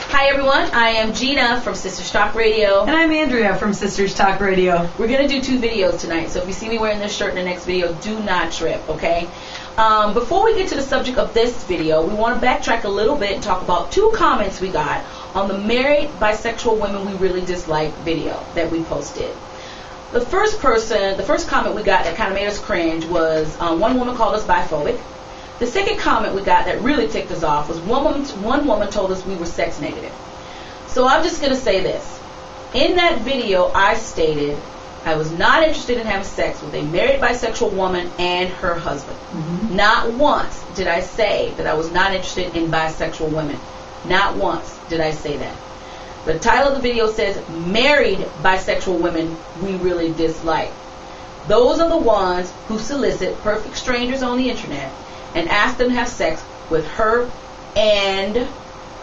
Hi everyone, I am Gina from Sisters Talk Radio. And I'm Andrea from Sisters Talk Radio. We're going to do 2 videos tonight, so if you see me wearing this shirt in the next video, do not trip, okay? Before we get to the subject of this video, we want to backtrack a little bit and talk about 2 comments we got on the Married Bisexual Women We Really Dislike video that we posted. The first comment we got that kind of made us cringe was one woman called us biphobic. The second comment we got that really ticked us off was one woman told us we were sex negative. So I'm just going to say this. In that video, I stated I was not interested in having sex with a married bisexual woman and her husband. Mm-hmm. Not once did I say that I was not interested in bisexual women. Not once did I say that. The title of the video says, Married Bisexual Women We Really Dislike. Those are the ones who solicit perfect strangers on the internet and ask them to have sex with her and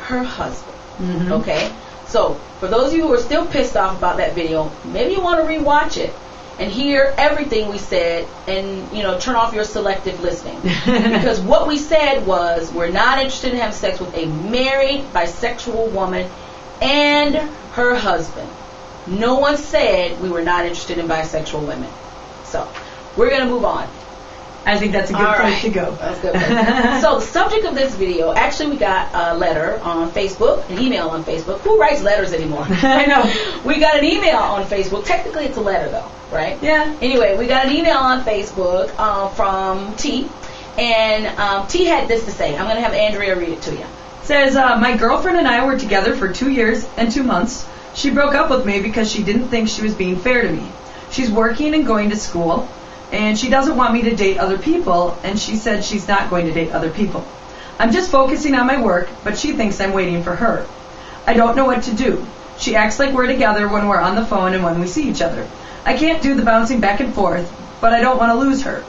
her husband. Mm-hmm. Okay? So, for those of you who are still pissed off about that video, maybe you want to rewatch it and hear everything we said and, turn off your selective listening. Because what we said was, we're not interested in having sex with a married bisexual woman and her husband. No one said we were not interested in bisexual women. So, we're going to move on. I think that's a good place to go. That's good. So the subject of this video, actually we got a letter on Facebook, an email on Facebook. Who writes letters anymore? I know. We got an email on Facebook. Technically it's a letter though, right? Yeah. Anyway, we got an email on Facebook from T. And T had this to say. I'm going to have Andrea read it to you. It says, my girlfriend and I were together for 2 years and 2 months. She broke up with me because she didn't think she was being fair to me. She's working and going to school. And she doesn't want me to date other people, and she said she's not going to date other people. I'm just focusing on my work, but she thinks I'm waiting for her. I don't know what to do. She acts like we're together when we're on the phone and when we see each other. I can't do the bouncing back and forth, but I don't want to lose her.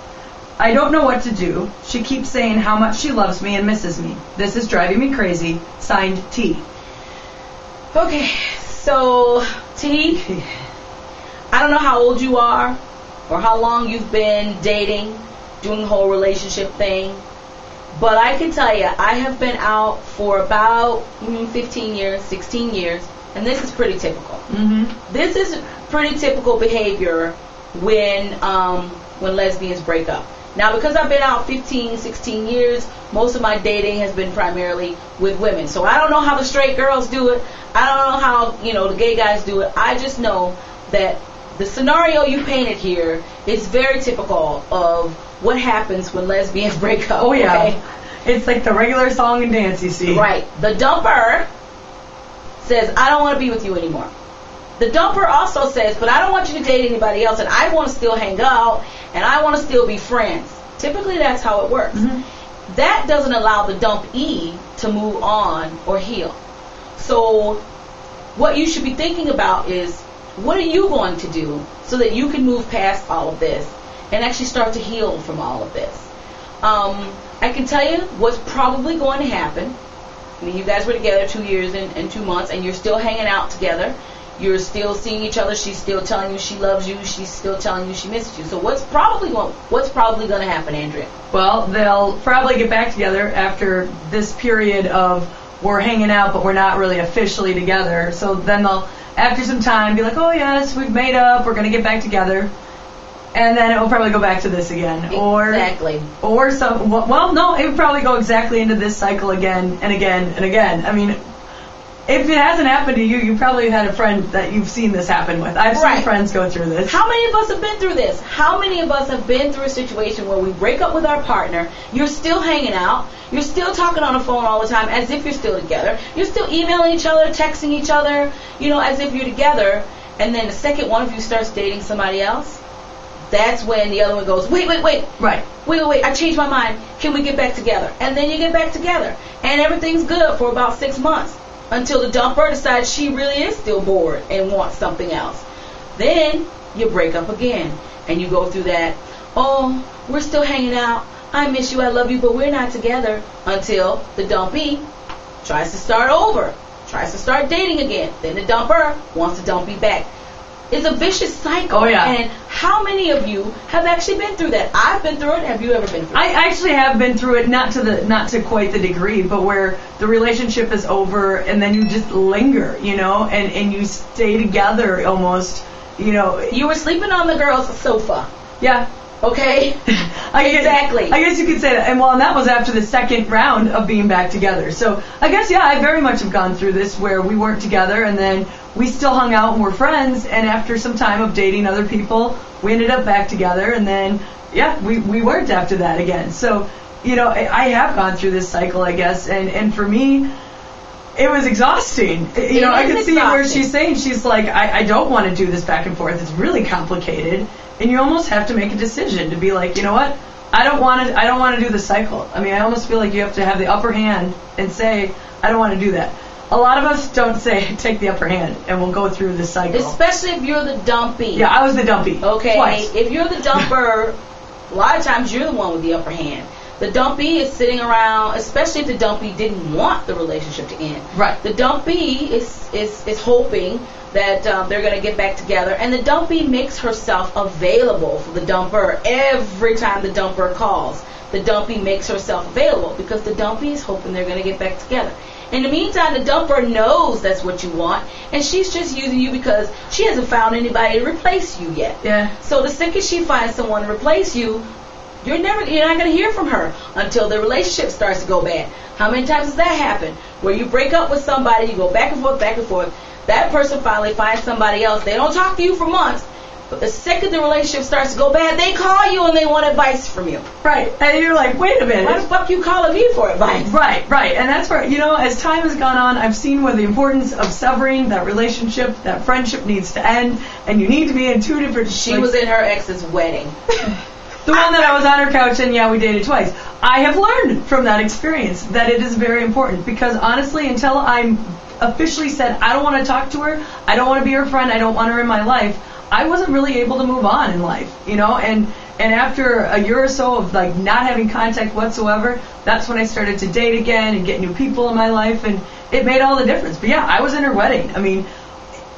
I don't know what to do. She keeps saying how much she loves me and misses me. This is driving me crazy. Signed, T. Okay, so T, I don't know how old you are, or how long you've been dating, doing the whole relationship thing. But I can tell you, I have been out for about 15 years, 16 years, and this is pretty typical. Mm-hmm. This is pretty typical behavior when lesbians break up. Now, because I've been out 15, 16 years, most of my dating has been primarily with women. So I don't know how the straight girls do it. I don't know how, the gay guys do it. I just know that the scenario you painted here is very typical of what happens when lesbians break up. Oh, yeah. Okay? It's like the regular song and dance you see. Right. The dumper says, I don't want to be with you anymore. The dumper also says, but I don't want you to date anybody else, and I want to still hang out, and I want to still be friends. Typically, that's how it works. Mm-hmm. That doesn't allow the dumpee to move on or heal. So what you should be thinking about is, what are you going to do so that you can move past all of this and actually start to heal from all of this? I can tell you what's probably going to happen. I mean, you guys were together 2 years and 2 months, and you're still hanging out together. You're still seeing each other. She's still telling you she loves you. She's still telling you she misses you. So what's probably going to happen, Andrea? Well, they'll probably get back together after this period of we're hanging out, but we're not really officially together. So then they'll, after some time, be like, oh yes, we've made up, we're going to get back together. And then it will probably go back to this again. Exactly. Or some, well, no, it would probably go exactly into this cycle again and again and again. I mean, if it hasn't happened to you, you probably had a friend that you've seen this happen with. I've seen friends go through this. How many of us have been through this? How many of us have been through a situation where we break up with our partner, you're still hanging out, you're still talking on the phone all the time as if you're still together, you're still emailing each other, texting each other, as if you're together, and then the second one of you starts dating somebody else, that's when the other one goes, wait. Right. Wait, I changed my mind. Can we get back together? And then you get back together. And everything's good for about 6 months until the dumper decides she really is still bored and wants something else. Then you break up again. And you go through that, oh, we're still hanging out. I miss you, I love you, but we're not together, until the dumpee tries to start over. Tries to start dating again. Then the dumper wants the dumpee back. is a vicious cycle. Oh, yeah. And how many of you have actually been through that? I've been through it. Have you ever been through it? I actually have been through it, not to quite the degree, but where the relationship is over and then you just linger, you know, and you stay together almost, you know. You were sleeping on the girl's sofa. Yeah. Okay? Exactly. I guess you could say that. And that was after the second round of being back together. So I guess, yeah, I very much have gone through this where we weren't together and then we still hung out and were friends. And after some time of dating other people, we ended up back together. And then, yeah, we weren't after that again. So, you know, I have gone through this cycle, I guess. And for me, it was exhausting. You know, I could see where she's saying, she's like, I don't want to do this back and forth. It's really complicated. And you almost have to make a decision to be like, you know what? I don't want to do the cycle. I mean, I almost feel like you have to have the upper hand and say, I don't want to do that. A lot of us don't say, take the upper hand, and we'll go through the cycle. Especially if you're the dumpy. Yeah, I was the dumpy. Okay. Twice. If you're the dumper, a lot of times you're the one with the upper hand. The dumpy is sitting around, especially if the dumpy didn't want the relationship to end. Right. The dumpy is hoping that they're going to get back together, and the dumpy makes herself available for the dumper every time the dumper calls. The dumpy makes herself available because the dumpy is hoping they're going to get back together. In the meantime, the dumper knows that's what you want, and she's just using you because she hasn't found anybody to replace you yet. Yeah. So the second she finds someone to replace you, you're not going to hear from her until the relationship starts to go bad. How many times does that happen? Where you break up with somebody, you go back and forth, that person finally finds somebody else. They don't talk to you for months, but the second the relationship starts to go bad, they call you and they want advice from you. Right. And you're like, wait a minute. Why the fuck you calling me for advice? Right. And that's where, you know, as time has gone on, I've seen where the importance of severing that relationship, that friendship needs to end, and you need to be in two different... She was in her ex's wedding. The one that I was on her couch and, yeah, we dated twice. I have learned from that experience that it is very important because, honestly, until I'm officially said I don't want to talk to her, I don't want to be her friend, I don't want her in my life, I wasn't really able to move on in life, you know, and after a year or so of like not having contact whatsoever, that's when I started to date again and get new people in my life, and it made all the difference. But yeah, I was in her wedding. I mean,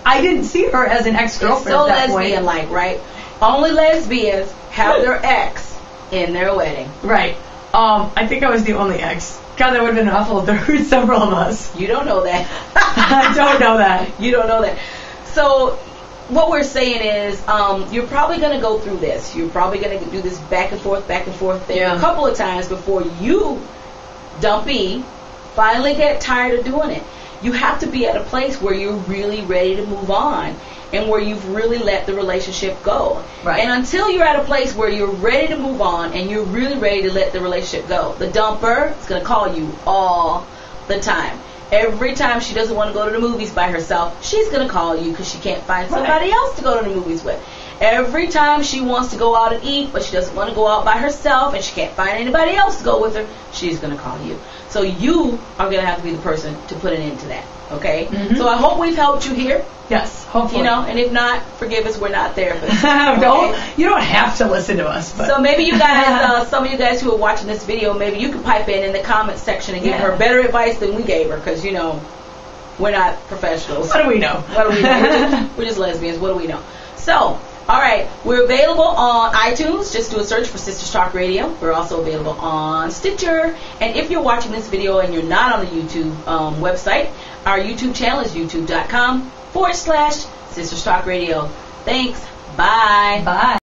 I didn't see her as an ex-girlfriend at that point. Lesbian like, right? Only lesbians have their ex in their wedding. Right. I think I was the only ex. God, that would have been awful if there were several of us. You don't know that. I don't know that. You don't know that. So what we're saying is you're probably going to go through this. You're probably going to do this back and forth thing a couple of times before you, dumpy, finally get tired of doing it. You have to be at a place where you're really ready to move on and where you've really let the relationship go. Right. And until you're at a place where you're ready to move on and you're really ready to let the relationship go, the dumper is going to call you all the time. Every time she doesn't want to go to the movies by herself, she's going to call you because she can't find somebody else to go to the movies with. Every time she wants to go out and eat, but she doesn't want to go out by herself and she can't find anybody else to go with her, she's going to call you. So you are going to have to be the person to put an end to that. Okay? Mm-hmm. So I hope we've helped you here. Yes, hopefully. You know, and if not, forgive us, we're not therapists. You don't have to listen to us. But. So maybe you guys, some of you guys who are watching this video, maybe you could pipe in the comment section and give her better advice than we gave her, because, you know, we're not professionals. What do we know? What do we know? We're just lesbians. What do we know? So, all right, we're available on iTunes. Just do a search for Sisters Talk Radio. We're also available on Stitcher. And if you're watching this video and you're not on the YouTube website, our YouTube channel is youtube.com/Sisters Talk Radio. Thanks. Bye. Bye.